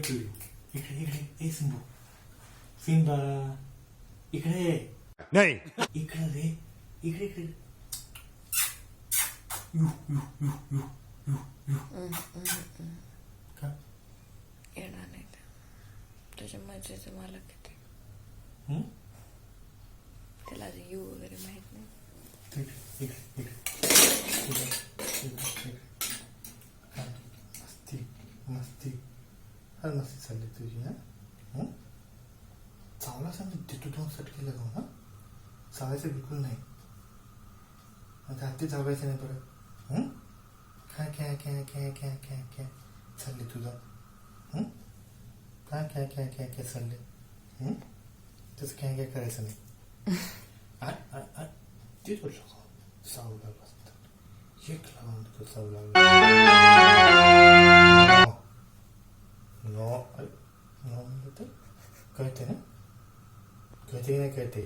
To you. इकडे इकडे ए सिंबू Simba इकडे नाही. इकडे रे इकडे इकडे you you you you you you का येणार नाही तुझ्या मजेचं मला किती हं? त्याला अजून यू वगैरे माहित नाही. इकडे इकडे इकडे इकडे इकडे इकडे मस्ती मस्ती हर मस्ती चालली तुझी. हां चावला सांग तू दोन सट केलं जाऊ. हां चावायचं बिलकुल नाही. हाती चावायचं नाही परत. काय काय काय काय काय काय काय चालले तुझं. काय काय काय काय काय चालले. तसं काय काय करायचं नाही. ते तो सावू लागला एक लावून तो सावू लागला. नो नो म्हणलं तर कळते ना कळते की नाही कळते.